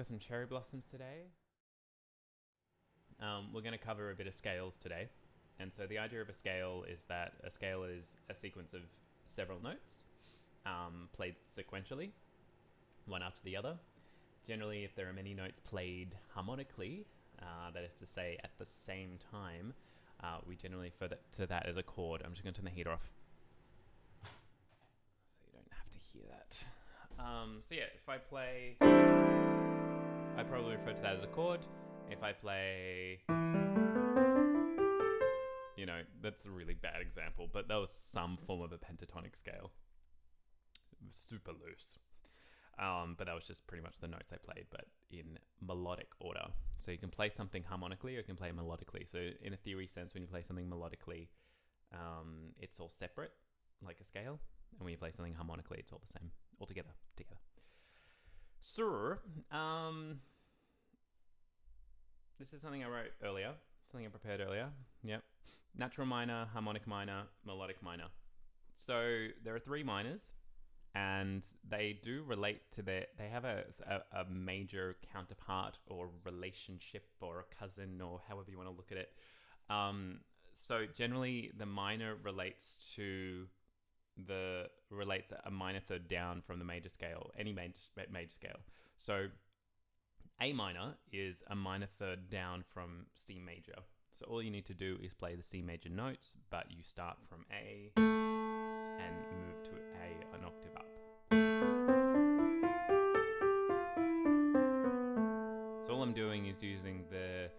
got some cherry blossoms today. We're going to cover a bit of scales today. And so the idea of a scale is that a scale is a sequence of several notes played sequentially, one after the other. Generally, if there are many notes played harmonically, that is to say at the same time, we generally refer to that as a chord. I'm just going to turn the heater off so you don't have to hear that. So yeah, if I play, I'd probably refer to that as a chord. If I play, you know, that's a really bad example, but that was some form of a pentatonic scale. It was super loose. But that was just pretty much the notes I played, but in melodic order. So you can play something harmonically or you can play melodically. So in a theory sense, when you play something melodically, it's all separate, like a scale. And when you play something harmonically, it's all the same, all together. So, this is something I wrote earlier, something I prepared earlier. Yep. Natural minor, harmonic minor, melodic minor. So there are three minors. And they do relate to they have a major counterpart or relationship or a cousin or however you want to look at it. So generally the minor relates a minor third down from the major scale, any major scale. So A minor is a minor third down from C major. So all you need to do is play the C major notes, but you start from A and move to A an octave up. So all I'm doing is using the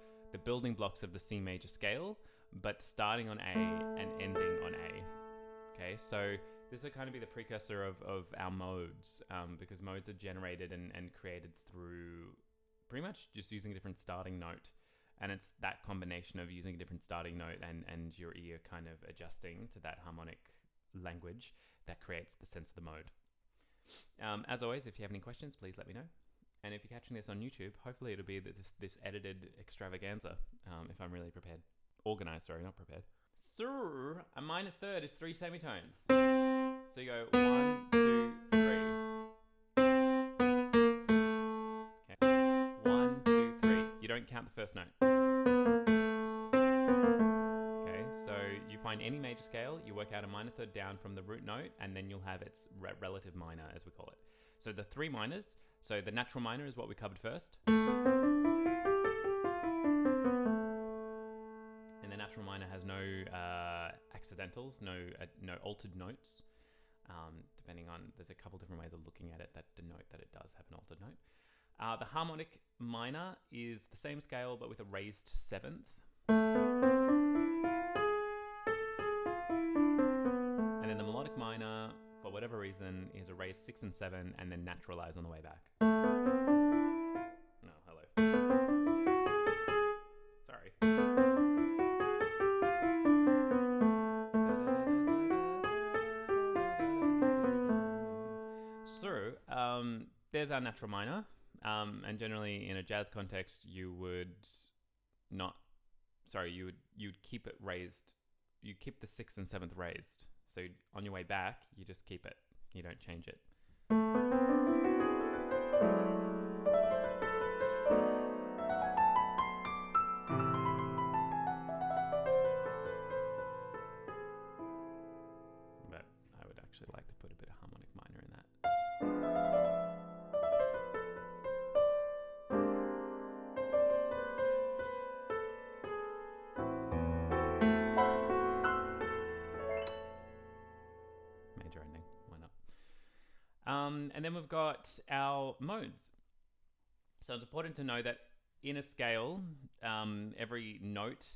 building blocks of the C major scale, but starting on A and ending on A. Okay, so this will kind of be the precursor of our modes, because modes are generated and created through pretty much just using a different starting note. And it's that combination of using a different starting note and your ear kind of adjusting to that harmonic language that creates the sense of the mode. As always, if you have any questions, please let me know. And if you're catching this on YouTube, hopefully it'll be this edited extravaganza, if I'm really prepared. Organized, sorry, not prepared. So, a minor third is 3 semitones. So you go 1, 2, 3. Okay. 1, 2, 3. You don't count the first note. So you find any major scale, you work out a minor third down from the root note, and then you'll have its relative minor, as we call it. So the three minors, so the natural minor is what we covered first. And the natural minor has no accidentals, no altered notes. Depending on, there's a couple different ways of looking at it that denote that it does have an altered note. The harmonic minor is the same scale, but with a raised seventh. And then the melodic minor, for whatever reason, is a raised 6 and 7 and then naturalized on the way back. No, hello. Sorry. So, there's our natural minor. And generally in a jazz context, you'd keep it raised. You keep the 6th and 7th raised. So on your way back, you just keep it. You don't change it. But I would actually like to put a bit of harmonic minor in that. Major ending, why not? And then we've got our modes. So it's important to know that in a scale, every note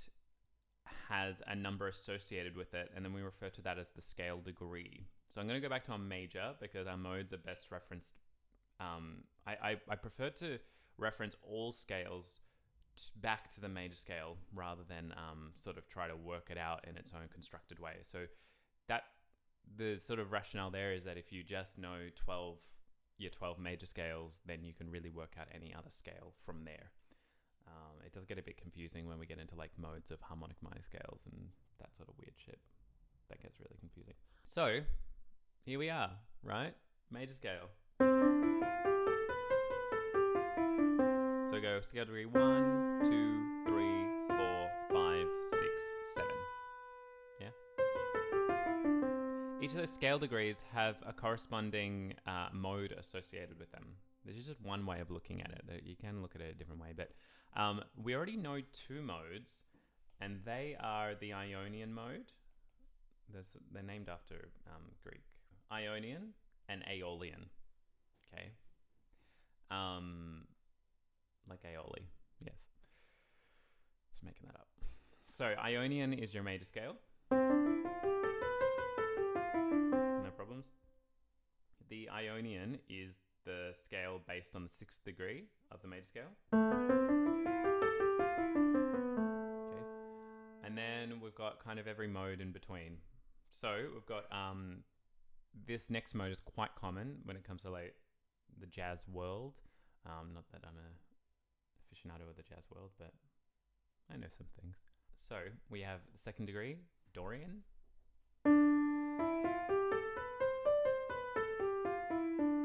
has a number associated with it, and then we refer to that as the scale degree. So I'm going to go back to our major because our modes are best referenced. I prefer to reference all scales back to the major scale rather than sort of try to work it out in its own constructed way. So that the sort of rationale there is that if you just know your 12 major scales, then you can really work out any other scale from there. It does get a bit confusing when we get into like modes of harmonic minor scales and that sort of weird shit. That gets really confusing. So here we are, right? Major scale. go scale degree 1, 2, 3, 4, 5, 6, 7. Yeah. Each of those scale degrees have a corresponding mode associated with them. There's just one way of looking at it. You can look at it a different way, but we already know 2 modes, and they are the Ionian mode. They're named after Greek. Ionian and Aeolian. Okay. Like aioli. Yes. Just making that up. So Ionian is your major scale. No problems. The Ionian is the scale based on the 6th degree of the major scale. Okay. And then we've got kind of every mode in between. So we've got this next mode is quite common when it comes to like the jazz world. Not that I'm a aficionado of the jazz world, but I know some things. So we have the 2nd degree, Dorian.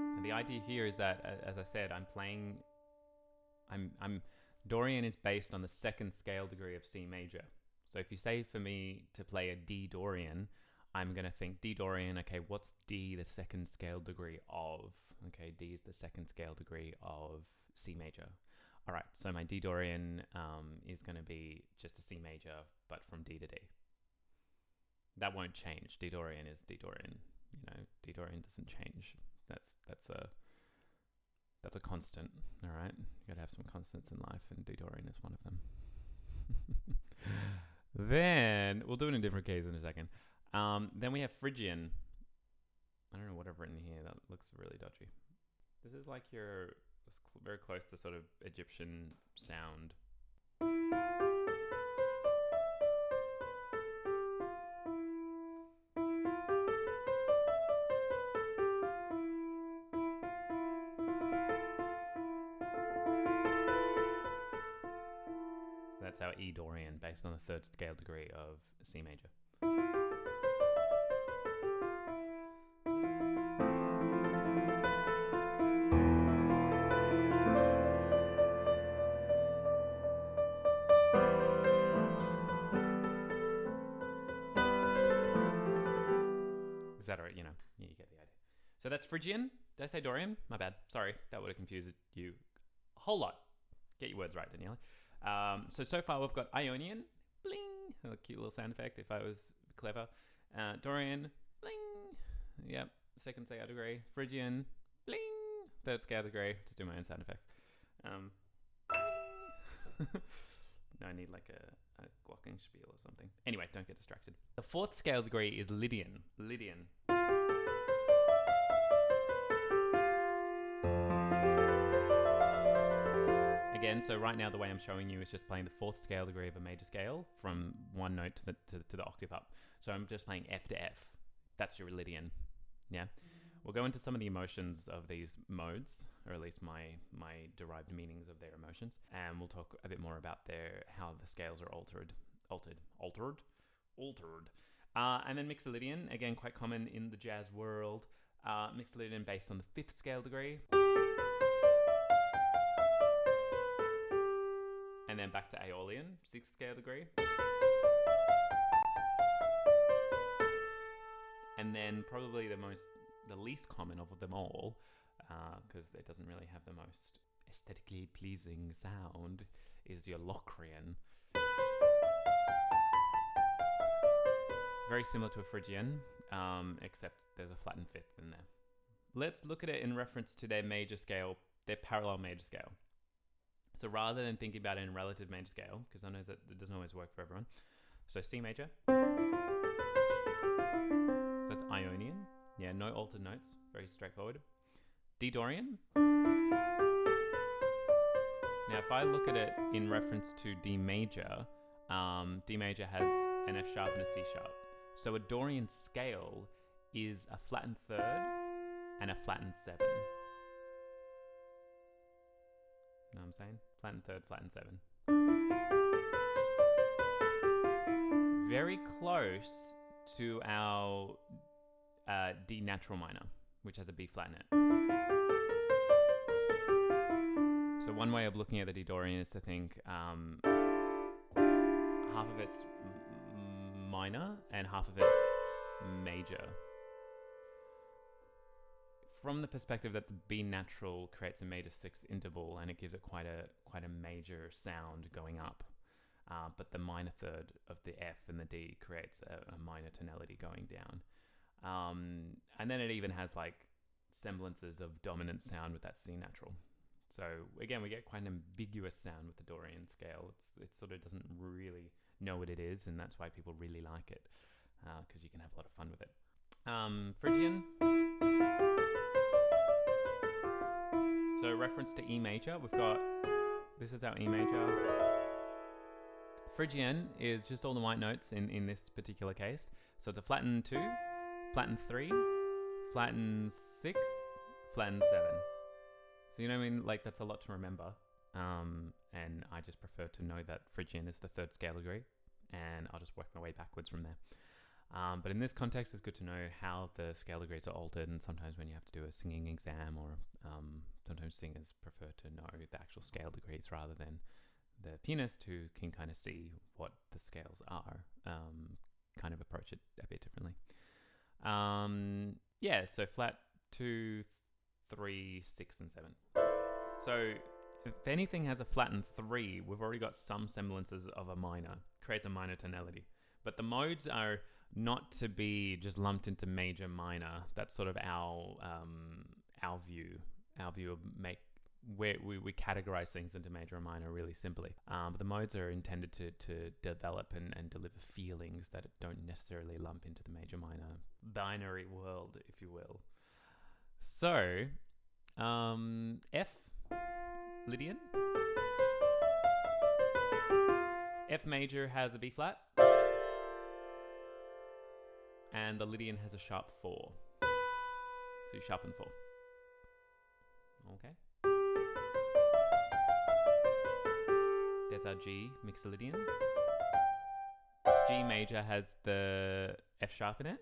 And the idea here is that, as I said, Dorian is based on the 2nd scale degree of C major. So if you say for me to play a D Dorian, I'm going to think D Dorian, okay, what's D the 2nd scale degree of? Okay, D is the 2nd scale degree of C major. All right, so my D Dorian is going to be just a C major, but from D to D. That won't change. D Dorian is D Dorian. You know, D Dorian doesn't change. That's a constant. All right, you got to have some constants in life, and D Dorian is one of them. Then we'll do it in different keys in a second. Then we have Phrygian. I don't know what I've written here. That looks really dodgy. This is like your very close to sort of Egyptian sound. So that's our E Dorian based on the 3rd scale degree of C major. Etc. You know, you get the idea. So that's Phrygian. Did I say Dorian? My bad. Sorry, that would have confused you a whole lot. Get your words right, Daniela. So far we've got Ionian, bling, a cute little sound effect if I was clever. Dorian, bling, yep, 2nd scale degree. Phrygian, bling, 3rd scale degree. Just do my own sound effects. No, I need like a glockenspiel or something. Anyway, don't get distracted. The 4th scale degree is Lydian. Lydian. Again, so right now the way I'm showing you is just playing the 4th scale degree of a major scale from one note to the octave up. So I'm just playing F to F. That's your Lydian. Yeah. We'll go into some of the emotions of these modes, or at least my derived meanings of their emotions, and we'll talk a bit more about how the scales are altered. And then Mixolydian, again quite common in the jazz world. Mixolydian based on the 5th scale degree. And then back to Aeolian, 6th scale degree. And then probably the least common of them all, because it doesn't really have the most aesthetically pleasing sound, is your Locrian. Very similar to a Phrygian, except there's a flattened 5th in there. Let's look at it in reference to their major scale, their parallel major scale. So rather than thinking about it in relative major scale, because I know that it doesn't always work for everyone. So C major. That's Ionian. Yeah, no altered notes. Very straightforward. D Dorian. Now, if I look at it in reference to D major has an F sharp and a C sharp. So a Dorian scale is a flattened 3rd and a flattened 7. Know what I'm saying? Flattened 3rd, flattened 7. Very close to our D natural minor, which has a B flat in it. So one way of looking at the D Dorian is to think half of it's minor and half of it's major. From the perspective that the B natural creates a major sixth interval and it gives it quite a major sound going up, but the minor third of the F and the D creates a minor tonality going down, and then it even has like semblances of dominant sound with that C natural. So again, we get quite an ambiguous sound with the Dorian scale. It sort of doesn't really know what it is, and that's why people really like it, because you can have a lot of fun with it. Phrygian. So reference to E major, we've got, this is our E major. Phrygian is just all the white notes in this particular case. So it's a flattened 2, flattened 3, flattened 6, flattened 7. So you know what I mean? Like, that's a lot to remember. And I just prefer to know that Phrygian is the third scale degree, and I'll just work my way backwards from there. But in this context, it's good to know how the scale degrees are altered, and sometimes when you have to do a singing exam, or sometimes singers prefer to know the actual scale degrees rather than the pianist, who can kind of see what the scales are, kind of approach it a bit differently. Yeah, so flat 2, 3, 6, and 7. So if anything has a flattened 3, we've already got some semblances of a minor, creates a minor tonality. But the modes are not to be just lumped into major minor. That's sort of our view of where we categorize things into major and minor really simply. But the modes are intended to develop and deliver feelings that don't necessarily lump into the major minor binary world, if you will. So F, Lydian. F major has a B flat, and the Lydian has a sharp 4. So you sharpen 4. Okay. There's our G, Mixolydian. G major has the F sharp in it,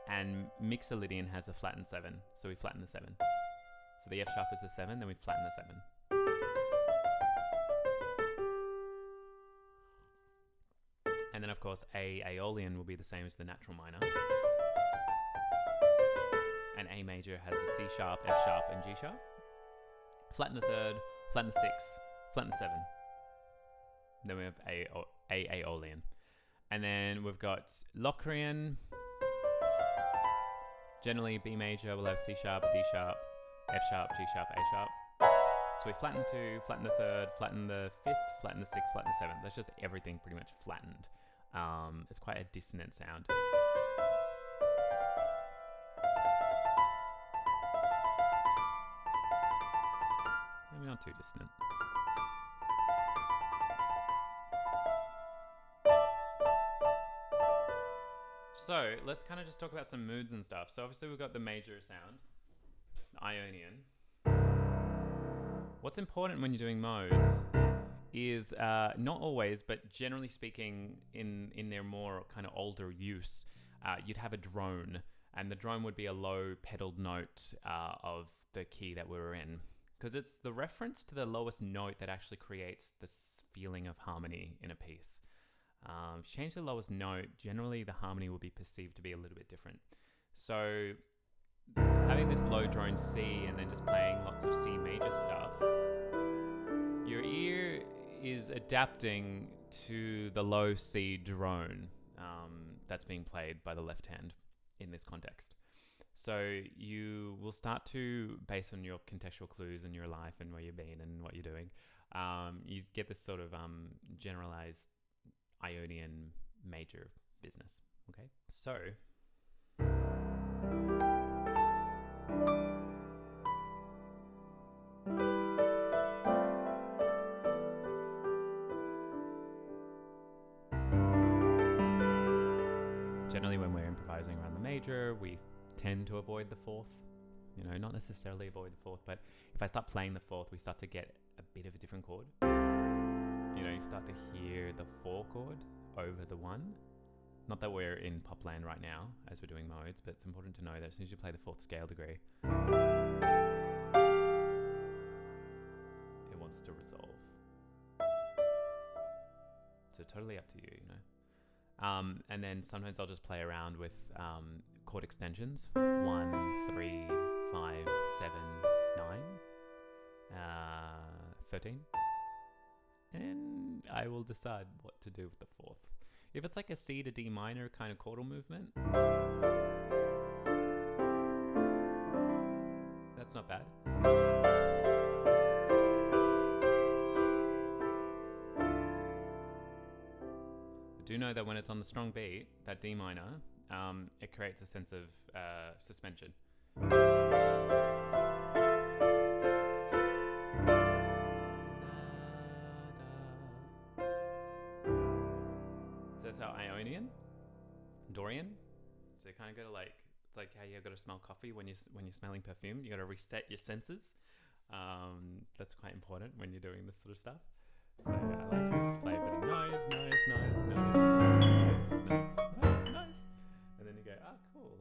and Mixolydian has a flattened 7. So we flatten the 7. So the F sharp is the 7, then we flatten the 7. And then, of course, Aeolian will be the same as the natural minor. And A major has the C sharp, F sharp, and G sharp. Flatten the 3rd, flatten the 6th, flatten the 7. Then we have Aeolian. And then we've got Locrian. Generally, B major will have C sharp, D sharp, F sharp, G sharp, A sharp. So we flatten the 2, flatten the 3rd, flatten the 5th, flatten the 6th, flatten the 7th. That's just everything pretty much flattened. It's quite a dissonant sound. Maybe not too dissonant. So let's kind of just talk about some moods and stuff. So obviously we've got the major sound, the Ionian. What's important when you're doing modes is not always, but generally speaking, in their more kind of older use, you'd have a drone, and the drone would be a low pedaled note of the key that we were in, because it's the reference to the lowest note that actually creates this feeling of harmony in a piece. If you change the lowest note, generally the harmony will be perceived to be a little bit different. So having this low drone C and then just playing lots of C major stuff, your ear is adapting to the low C drone that's being played by the left hand in this context. So you will start to, based on your contextual clues in your life and where you've been and what you're doing, you get this sort of generalized Ionian major business. Okay, so generally when we're improvising around the major, we tend to avoid the 4th. You know, not necessarily avoid the 4th, but if I start playing the 4th, we start to get a bit of a different chord. You know, you start to hear the 4 chord over the 1. Not that we're in pop land right now as we're doing modes, but it's important to know that as soon as you play the 4th scale degree, totally up to you, you know. And then sometimes I'll just play around with chord extensions. 1, 3, 5, 7, 9, 13. And I will decide what to do with the fourth. If it's like a C to D minor kind of chordal movement, that's not bad. I do know that when it's on the strong beat, that D minor, it creates a sense of suspension. So that's our Ionian, Dorian. So you kind of got to like, it's like how you got to smell coffee when you're smelling perfume. You got to reset your senses. That's quite important when you're doing this sort of stuff. So I like to just play a bit of noise, and then you go, ah, cool.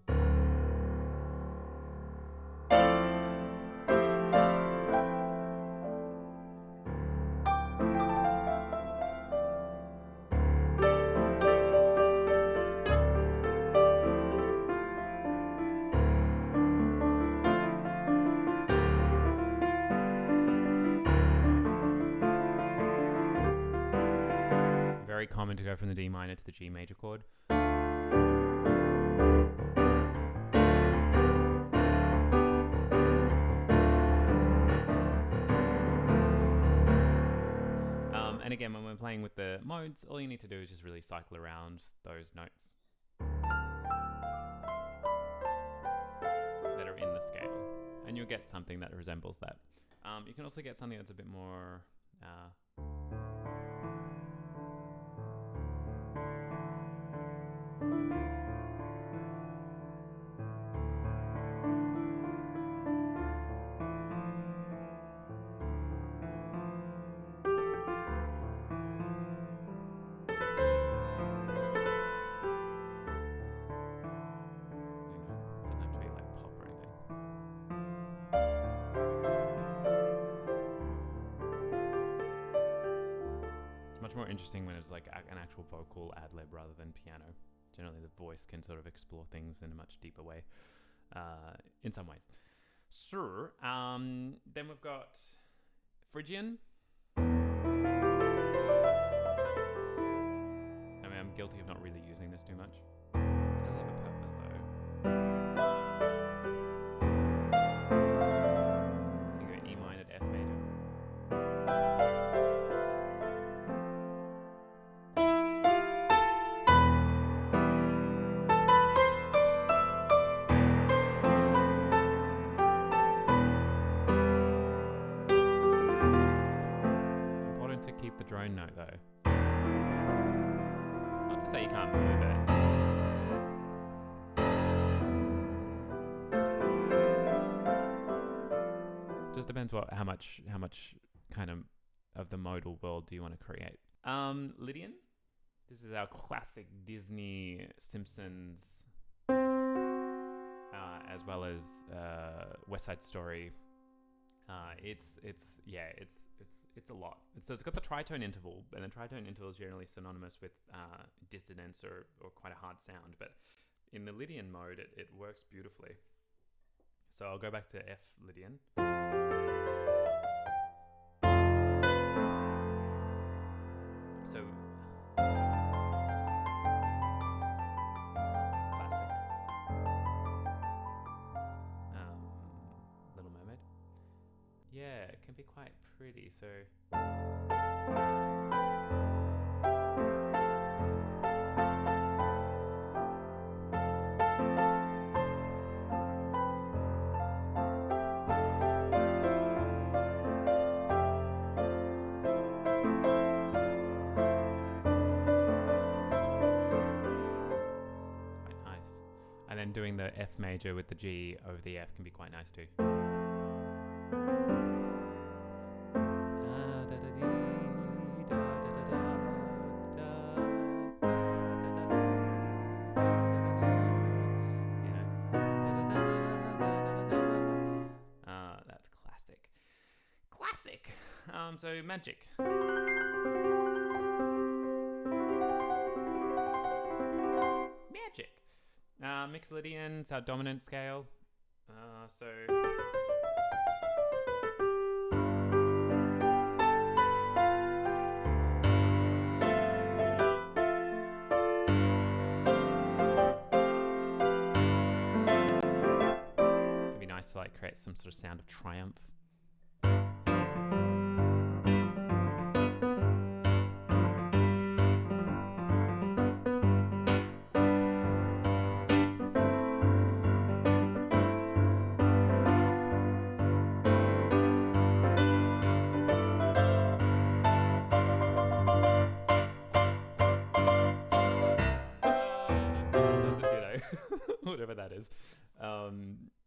Very common to go from the D minor to the G major chord. And again, when we're playing with the modes, all you need to do is just really cycle around those notes that are in the scale, and you'll get something that resembles that. You can also get something that's a bit more more interesting when it's like an actual vocal ad-lib rather than piano. Generally the voice can sort of explore things in a much deeper way in some ways. Sure. Then we've got Phrygian. I mean, I'm guilty of not really using this too much. It does have a purpose though. So you go E minor to F major. The drone note though. Not to say you can't move it. Just depends how much kind of the modal world do you want to create. Lydian. This is our classic Disney Simpsons as well as West Side Story. It's a lot. So it's got the tritone interval, and the tritone interval is generally synonymous with dissonance or quite a hard sound. But in the Lydian mode, it works beautifully. So I'll go back to F Lydian. So yeah, it can be quite pretty. So quite nice. And then doing the F major with the G over the F can be quite nice too. So magic. Mixolydian, it's our dominant scale. So it'd be nice to like create some sort of sound of triumph. Whatever that is.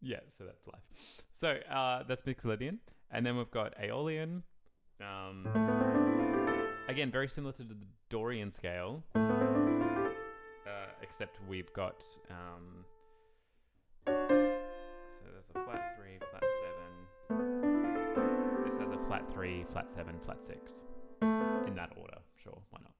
Yeah, so that's life. So that's Mixolydian. And then we've got Aeolian. Again, very similar to the Dorian scale. Except we've got... so there's a flat 3, flat 7. This has a flat 3, flat 7, flat 6. In that order. Sure, why not?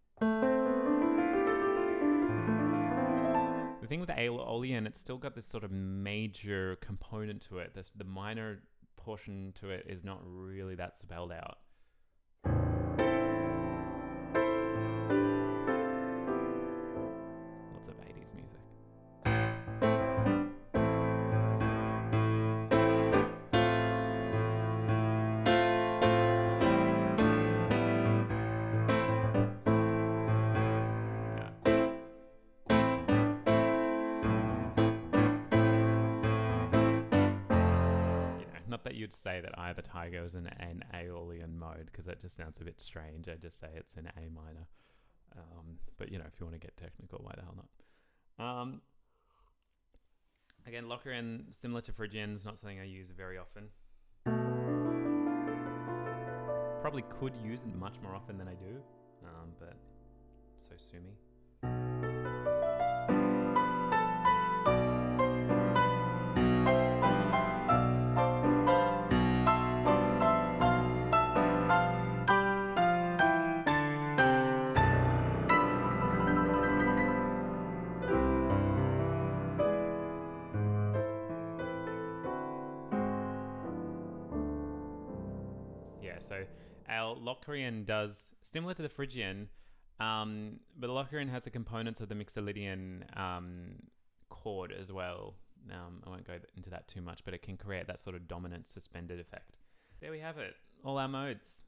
The thing with the Aeolian, it's still got this sort of major component to it. The minor portion to it is not really that spelled out. Lots of 80s music. Not that you'd say that Eye of the Tiger is in an Aeolian mode, because that just sounds a bit strange. I'd just say it's in A minor. But, you know, if you want to get technical, why the hell not? Again, Locrian, similar to Phrygian, is not something I use very often. Probably could use it much more often than I do, but so sue me. So our Locrian does, similar to the Phrygian, but the Locrian has the components of the Mixolydian chord as well. I won't go into that too much, but it can create that sort of dominant suspended effect. There we have it, all our modes.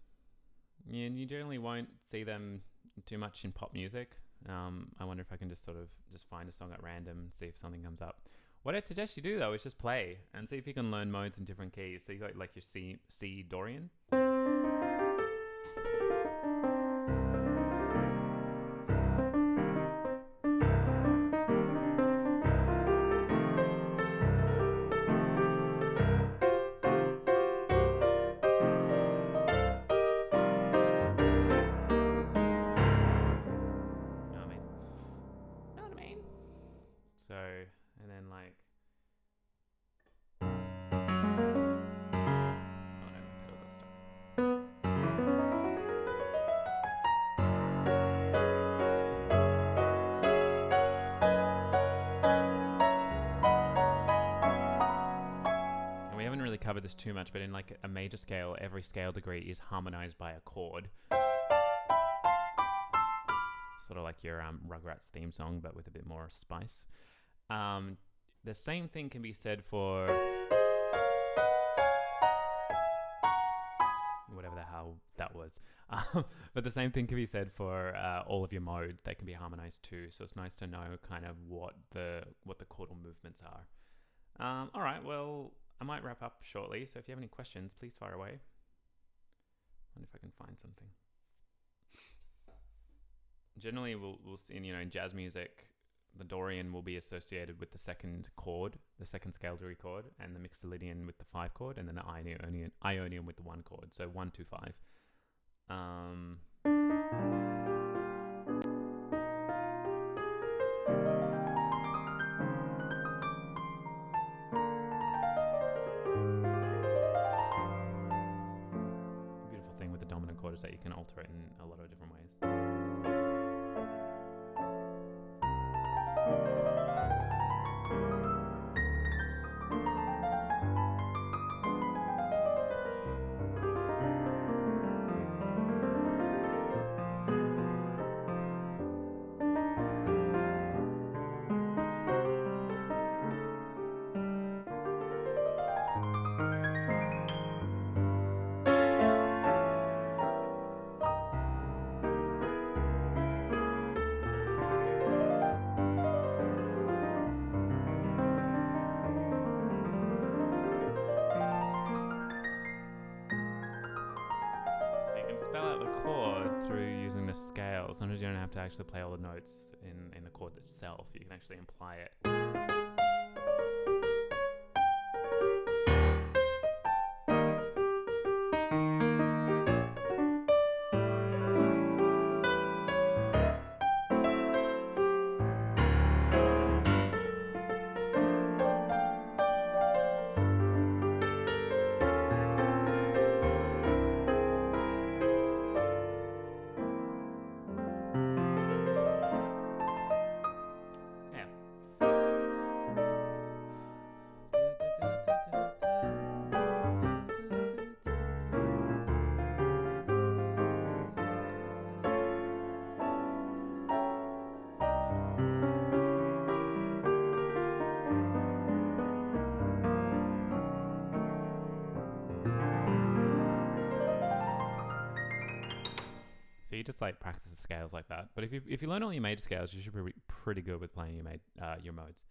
You generally won't see them too much in pop music. I wonder if I can just find a song at random and see if something comes up. What I suggest you do though is just play and see if you can learn modes in different keys. So you got like your C Dorian. So, and then like, oh no, my pedal got stuck. And we haven't really covered this too much, but in like a major scale, every scale degree is harmonized by a chord. Sort of like your Rugrats theme song, but with a bit more spice. The same thing can be said for whatever the hell that was. But the same thing can be said for all of your modes. They can be harmonized too. So it's nice to know kind of what the chordal movements are. All right, well, I might wrap up shortly. So if you have any questions, please fire away. I wonder if I can find something. Generally, we'll see, in jazz music, the Dorian will be associated with the second chord, the second scale degree chord, and the Mixolydian with the 5 chord, and then the Ionian with the 1 chord. So 1, 2, 5. The beautiful thing with the dominant chord is that you can alter it in a lot of different ways. can spell out the chord through using the scale. Sometimes you don't have to actually play all the notes in the chord itself. You can actually imply it. So you just like practice the scales like that. But if you learn all your major scales, you should be pretty good with playing your modes.